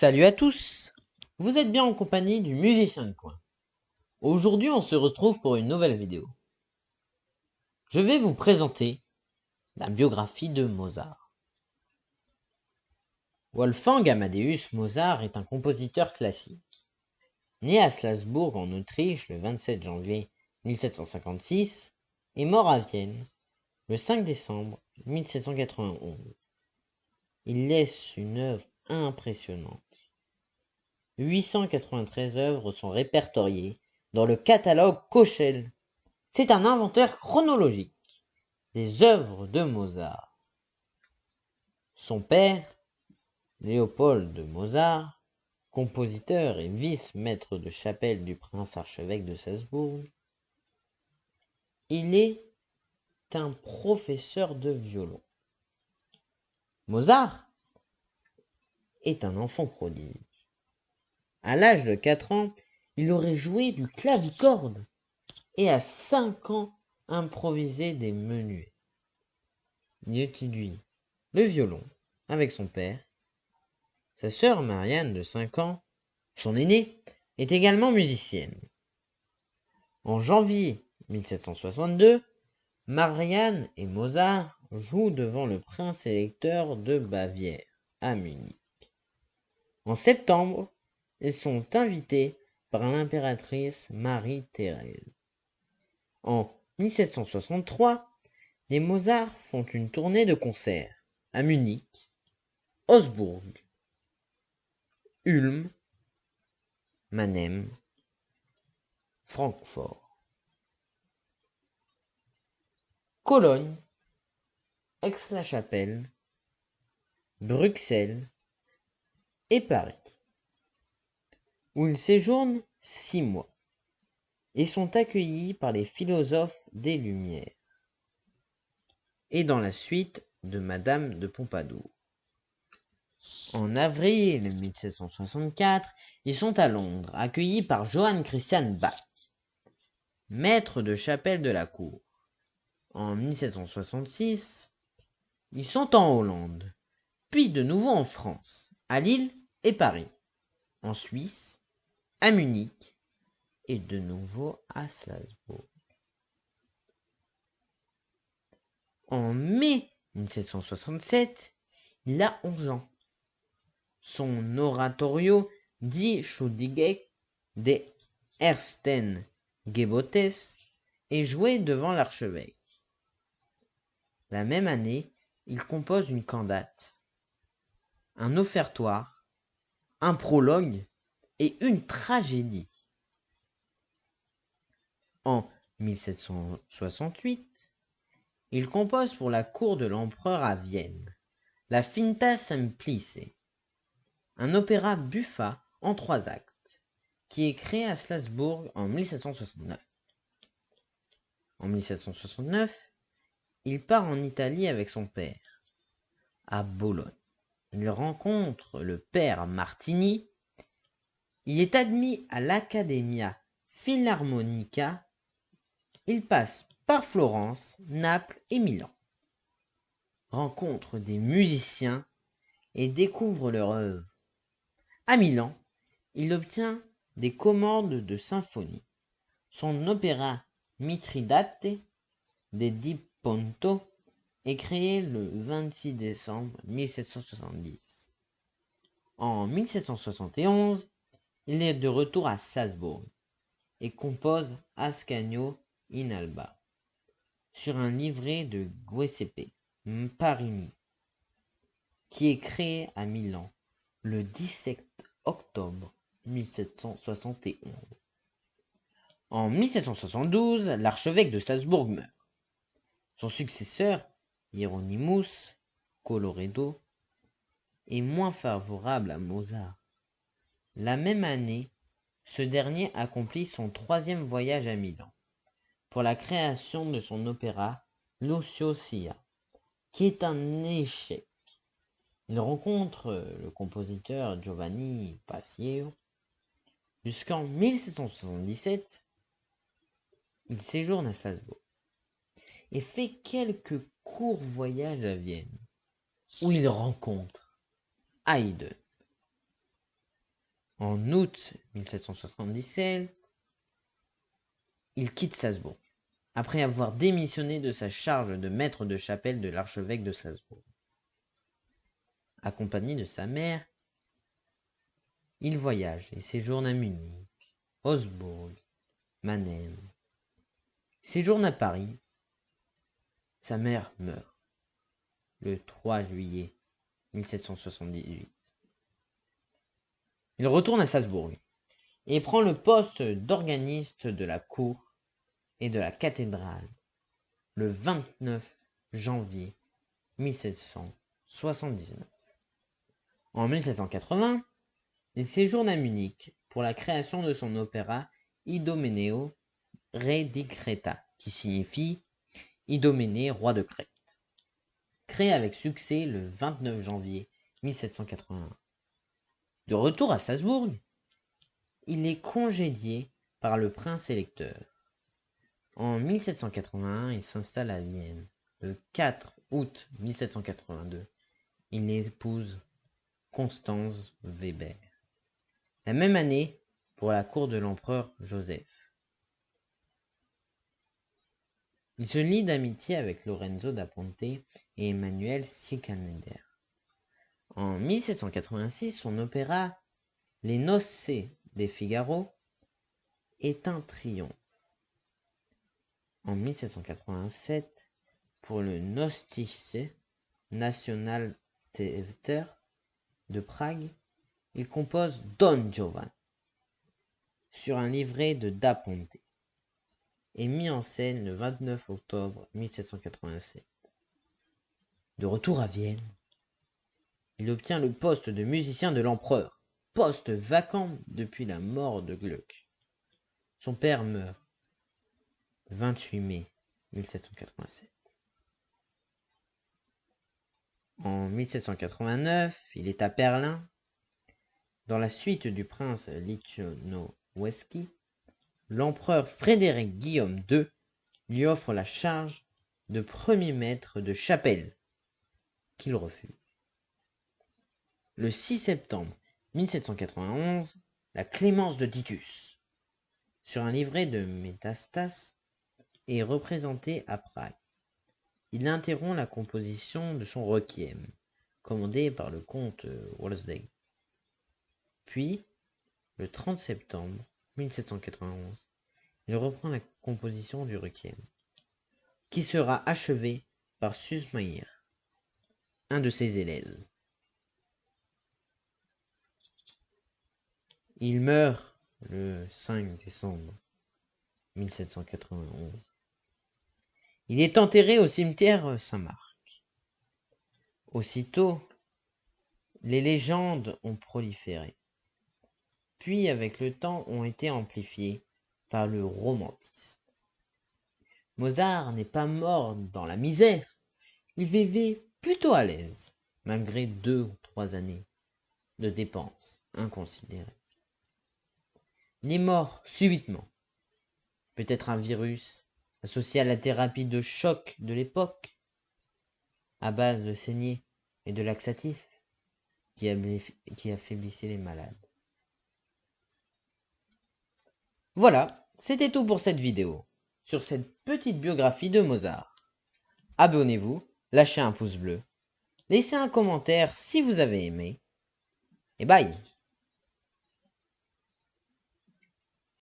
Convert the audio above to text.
Salut à tous! Vous êtes bien en compagnie du musicien de coin. Aujourd'hui, on se retrouve pour une nouvelle vidéo. Je vais vous présenter la biographie de Mozart. Wolfgang Amadeus Mozart est un compositeur classique. Né à Salzbourg en Autriche le 27 janvier 1756 et mort à Vienne le 5 décembre 1791. Il laisse une œuvre impressionnante. 893 œuvres sont répertoriées dans le catalogue Köchel. C'est un inventaire chronologique des œuvres de Mozart. Son père, Léopold de Mozart, compositeur et vice-maître de chapelle du prince-archevêque de Salzbourg, il est un professeur de violon. Mozart est un enfant prodige. À l'âge de 4 ans, il aurait joué du clavicorde et à 5 ans improvisé des menuets. Il étudie le violon avec son père. Sa sœur Marianne de 5 ans, son aînée, est également musicienne. En janvier 1762, Marianne et Mozart jouent devant le prince électeur de Bavière, à Munich. En septembre, ils sont invités par l'impératrice Marie-Thérèse. En 1763, les Mozart font une tournée de concerts à Munich, Augsbourg, Ulm, Mannheim, Francfort, Cologne, Aix-la-Chapelle, Bruxelles et Paris, où ils séjournent 6 mois et sont accueillis par les philosophes des Lumières et dans la suite de Madame de Pompadour. En avril 1764, ils sont à Londres, accueillis par Johann Christian Bach, maître de chapelle de la cour. En 1766, ils sont en Hollande, puis de nouveau en France, à Lille et Paris, en Suisse, à Munich et de nouveau à Salzbourg. En mai 1767, il a 11 ans. Son oratorio Die Schuldige des Ersten Gebotes est joué devant l'archevêque. La même année, il compose une cantate, un offertoire, un prologue et une tragédie. En 1768, il compose pour la cour de l'empereur à Vienne la Finta Semplice, un opéra buffa en 3 actes, qui est créé à Salzbourg en 1769. En 1769, il part en Italie avec son père, à Bologne. Il rencontre le père Martini. Il est admis à l'Accademia Filarmonica. Il passe par Florence, Naples et Milan. Rencontre des musiciens et découvre leur œuvre. À Milan, il obtient des commandes de symphonie. Son opéra Mithridate de Di Ponto est créé le 26 décembre 1770. En 1771, il est de retour à Salzbourg et compose Ascanio in Alba sur un livret de Giuseppe Parini qui est créé à Milan le 17 octobre 1771. En 1772, l'archevêque de Salzbourg meurt. Son successeur, Hieronymus Colloredo, est moins favorable à Mozart. La même année, ce dernier accomplit son 3e voyage à Milan pour la création de son opéra Lucio Silla, qui est un échec. Il rencontre le compositeur Giovanni Paisiello. Jusqu'en 1777, il séjourne à Salzbourg et fait quelques courts voyages à Vienne, où il rencontre Haydn. En août 1777, il quitte Salzbourg, après avoir démissionné de sa charge de maître de chapelle de l'archevêque de Salzbourg. Accompagné de sa mère, il voyage et séjourne à Munich, Augsbourg, Mannheim. Séjourne à Paris. Sa mère meurt le 3 juillet 1778. Il retourne à Salzbourg et prend le poste d'organiste de la cour et de la cathédrale le 29 janvier 1779. En 1780, il séjourne à Munich pour la création de son opéra Idoméneo, Re di Creta, qui signifie Idoménée, roi de Crète, créé avec succès le 29 janvier 1781. De retour à Salzbourg, il est congédié par le prince électeur. En 1781, il s'installe à Vienne. Le 4 août 1782, il épouse Constance Weber. La même année, pour la cour de l'empereur Joseph. Il se lie d'amitié avec Lorenzo da Ponte et Emmanuel Sickander. En 1786, son opéra Les Nozze de Figaro est un triomphe. En 1787, pour le Nostische Nationaltheater de Prague, il compose Don Giovanni sur un livret de Da Ponte et mis en scène le 29 octobre 1787. De retour à Vienne, il obtient le poste de musicien de l'empereur, poste vacant depuis la mort de Gluck. Son père meurt le 28 mai 1787. En 1789, il est à Berlin, dans la suite du prince Lichnowsky. L'empereur Frédéric Guillaume II lui offre la charge de premier maître de chapelle, qu'il refuse. Le 6 septembre 1791, la clémence de Titus, sur un livret de Métastas, est représentée à Prague. Il interrompt la composition de son requiem, commandé par le comte Wolfsdeg. Puis, le 30 septembre 1791, il reprend la composition du requiem, qui sera achevé par Süssmayr, un de ses élèves. Il meurt le 5 décembre 1791. Il est enterré au cimetière Saint-Marc. Aussitôt, les légendes ont proliféré, puis avec le temps ont été amplifiées par le romantisme. Mozart n'est pas mort dans la misère, il vivait plutôt à l'aise, malgré 2 ou 3 années de dépenses inconsidérées. Il est mort subitement, peut-être un virus associé à la thérapie de choc de l'époque, à base de saignée et de laxatifs, qui affaiblissait les malades. Voilà, c'était tout pour cette vidéo, sur cette petite biographie de Mozart. Abonnez-vous, lâchez un pouce bleu, laissez un commentaire si vous avez aimé, et bye!